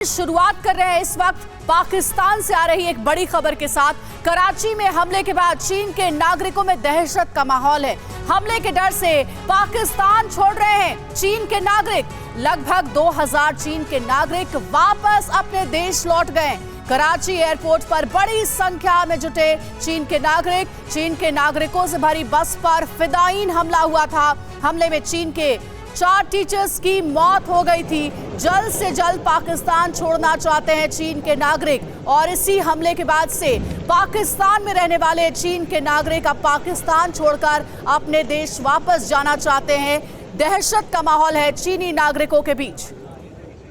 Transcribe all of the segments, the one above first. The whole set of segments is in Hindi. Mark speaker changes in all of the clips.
Speaker 1: शुरुआत कर रहे हैं इस वक्त पाकिस्तान से आ रही एक बड़ी खबर के साथ। कराची में हमले के बाद चीन के नागरिकों में दहशत का माहौल है। हमले के डर से पाकिस्तान छोड़ रहे हैं चीन के नागरिक। लगभग 2000 चीन के नागरिक वापस अपने देश लौट गए। कराची एयरपोर्ट पर बड़ी संख्या में जुटे चीन के नागरिक। चीन के नागरिकों से भरी बस पर फिदायीन हमला हुआ था। हमले में चीन के 4 टीचर्स की मौत हो गई थी। जल्द से जल्द पाकिस्तान छोड़ना चाहते हैं चीन के नागरिक और इसी हमले के बाद से पाकिस्तान में रहने वाले चीन के नागरिक अब पाकिस्तान छोड़कर अपने देश वापस जाना चाहते हैं। दहशत का माहौल है चीनी नागरिकों के बीच।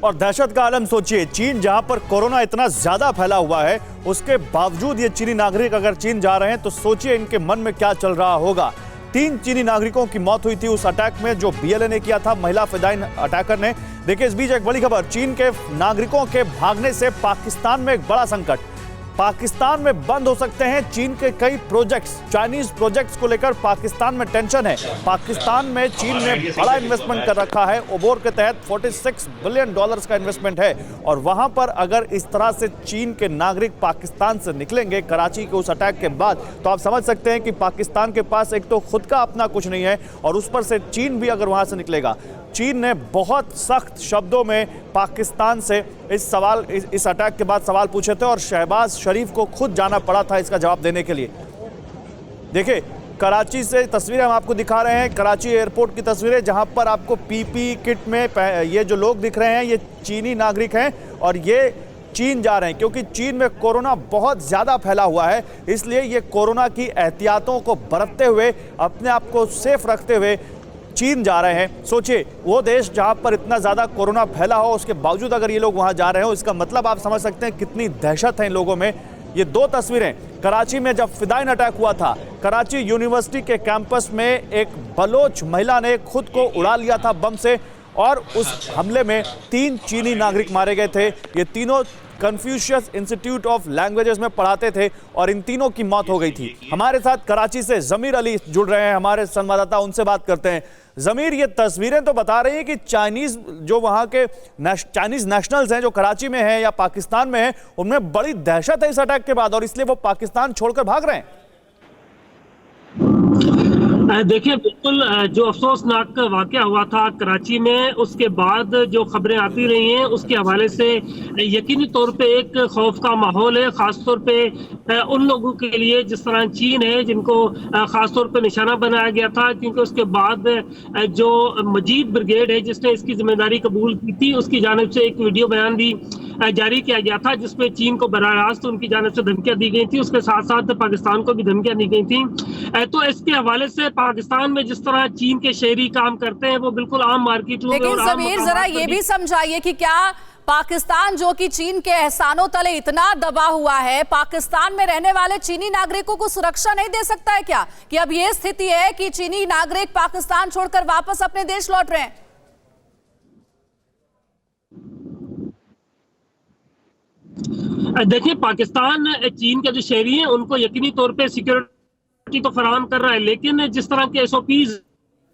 Speaker 2: और दहशत का आलम सोचिए, चीन जहां पर कोरोना इतना ज्यादा फैला हुआ है उसके बावजूद ये चीनी नागरिक अगर चीन जा रहे हैं तो सोचिए इनके मन में क्या चल रहा होगा। 3 चीनी नागरिकों की मौत हुई थी उस अटैक में जो बीएलए ने किया था, महिला फिदायीन अटैकर ने। देखिए इस बीच एक बड़ी खबर, चीन के नागरिकों के भागने से पाकिस्तान में एक बड़ा संकट। पाकिस्तान में बंद हो सकते हैं चीन के कई प्रोजेक्ट्स। चाइनीज प्रोजेक्ट्स को लेकर पाकिस्तान में टेंशन है। पाकिस्तान में चीन ने बड़ा इन्वेस्टमेंट कर रखा है। ओबोर के तहत $46 बिलियन का इन्वेस्टमेंट है और वहां पर अगर इस तरह से चीन के नागरिक पाकिस्तान से निकलेंगे कराची के उस अटैक के बाद तो आप समझ सकते हैं कि पाकिस्तान के पास एक तो खुद का अपना कुछ नहीं है और उस पर से चीन भी अगर वहां से निकलेगा। चीन ने बहुत सख्त शब्दों में पाकिस्तान से इस अटैक के बाद सवाल पूछे थे और शहबाज शरीफ को खुद जाना पड़ा था इसका जवाब देने के लिए। देखिए कराची से तस्वीरें हम आपको दिखा रहे हैं, कराची एयरपोर्ट की तस्वीरें जहां पर आपको पीपी किट में ये जो लोग दिख रहे हैं ये चीनी नागरिक हैं और ये चीन जा रहे हैं क्योंकि चीन में कोरोना बहुत ज़्यादा फैला हुआ है। इसलिए ये कोरोना की एहतियातों को बरतते हुए अपने आप को सेफ रखते हुए चीन जा रहे हैं। सोचिए वो देश जहां पर इतना ज़्यादा कोरोना फैला हो उसके बावजूद अगर ये लोग वहां जा रहे हो इसका मतलब आप समझ सकते हैं कितनी दहशत है इन लोगों में। ये 2 तस्वीरें कराची में जब फिदायीन अटैक हुआ था, कराची यूनिवर्सिटी के कैंपस में एक बलोच महिला ने खुद को उड़ा लिया था बम से और उस हमले में 3 चीनी नागरिक मारे गए थे। ये तीनों कन्फ्यूशियस इंस्टीट्यूट ऑफ लैंग्वेजेस में पढ़ाते थे और इन तीनों की मौत हो गई थी। हमारे साथ कराची से जमीर अली जुड़ रहे हैं, हमारे संवाददाता, उनसे बात करते हैं। जमीर, ये तस्वीरें तो बता रही हैं कि चाइनीज जो वहां के चाइनीज नेशनल्स हैं जो कराची में हैं या पाकिस्तान में हैं उनमें बड़ी दहशत है इस अटैक के बाद और इसलिए वो पाकिस्तान छोड़कर भाग रहे हैं।
Speaker 3: देखिए बिल्कुल जो अफसोसनाक वाकया हुआ था कराची में उसके बाद जो खबरें आती रही हैं उसके हवाले से यकीनी तौर पे एक खौफ का माहौल है, खासतौर पे उन लोगों के लिए जिस तरह चीन है जिनको खासतौर पे निशाना बनाया गया था क्योंकि उसके बाद जो मजीद ब्रिगेड है जिसने इसकी जिम्मेदारी कबूल की थी उसकी जानिब से एक वीडियो बयान भी जारी किया गया था जिसमें चीन को बराह रास्त उनकी जानिब से धमकियां दी गई थी, उसके साथ साथ पाकिस्तान को भी धमकियां दी गई थी। तो इसके हवाले से पाकिस्तान में जिस तरह चीन के शहरी काम करते हैं वो बिल्कुल आम मार्केटों में।
Speaker 1: लेकिन समीर जरा ये भी समझाइए कि क्या पाकिस्तान जो कि चीन के एहसानों तले इतना दबा हुआ है, पाकिस्तान में रहने वाले चीनी नागरिकों को सुरक्षा नहीं दे सकता है क्या कि अब ये स्थिति है कि चीनी नागरिक पाकिस्तान छोड़कर वापस अपने देश लौट रहे हैं?
Speaker 3: देखिए पाकिस्तान चीन के जो शहरी हैं उनको यकीनी तौर पे सिक्योरिटी तो फराहम कर रहा है लेकिन जिस तरह के SOPs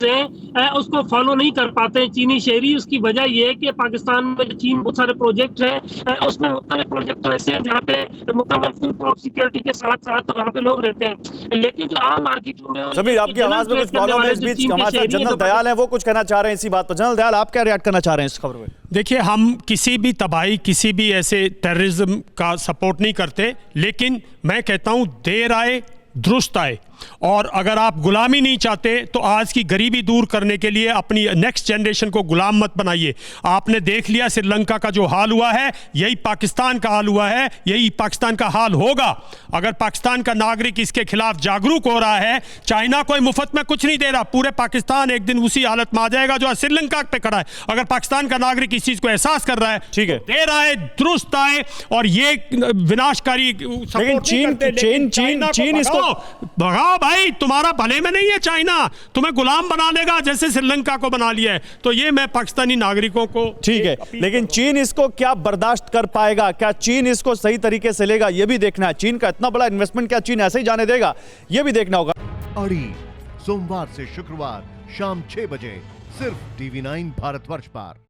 Speaker 3: हैं उसको फॉलो नहीं कर पाते हैं चीनी शहरी। उसकी वजह यह है कि पाकिस्तान में चीन बहुत सारे प्रोजेक्ट हैं उसमें मुख्तलिफ प्रोजेक्ट ऐसे हैं जहाँ पे मुकम्मल फुल सिक्योरिटी के साथ साथ वहाँ पे लोग रहते हैं लेकिन जो आम मार्केटों में
Speaker 2: समीर आपकी आवाज में कुछ प्रॉब्लम है। इस बीच हमारे साथ जनरल दयाल है, वो कुछ कहना चाह रहे हैं इसी बात पर। जनरल दयाल, आप क्या रिएक्ट करना चाह रहे हैं इस खबर में?
Speaker 4: देखिए हम किसी भी तबाही किसी भी ऐसे टेररिज्म का सपोर्ट नहीं करते लेकिन मैं कहता हूं देर आए दुरुस्त आए और अगर आप गुलामी नहीं चाहते तो आज की गरीबी दूर करने के लिए अपनी नेक्स्ट जनरेशन को गुलाम मत बनाइए। आपने देख लिया श्रीलंका का जो हाल हुआ है, यही पाकिस्तान का हाल हुआ है, यही पाकिस्तान का हाल होगा। अगर पाकिस्तान का नागरिक इसके खिलाफ जागरूक हो रहा है, चाइना कोई मुफ्त में कुछ नहीं दे रहा, पूरे पाकिस्तान एक दिन उसी हालत में आ जाएगा जो श्रीलंका पे खड़ा है। अगर पाकिस्तान का नागरिक इस चीज को एहसास कर रहा है, ठीक है, देर आए दुरुस्त आए और ये विनाशकारी
Speaker 2: चीन इसको
Speaker 4: भगाओ भाई, तुम्हारा भले में नहीं है चाइना, तुम्हें गुलाम बना लेगा जैसे श्रीलंका को बना लिया है। तो ये मैं पाकिस्तानी नागरिकों को, ठीक है,
Speaker 2: लेकिन चीन इसको क्या बर्दाश्त कर पाएगा? क्या चीन इसको सही तरीके से लेगा? ये भी देखना है। चीन का इतना बड़ा इन्वेस्टमेंट क्या चीन ऐसे ही जाने देगा? ये भी देखना होगा।
Speaker 5: अड़ी सोमवार से शुक्रवार शाम 6 बजे सिर्फ TV9 भारतवर्ष पर।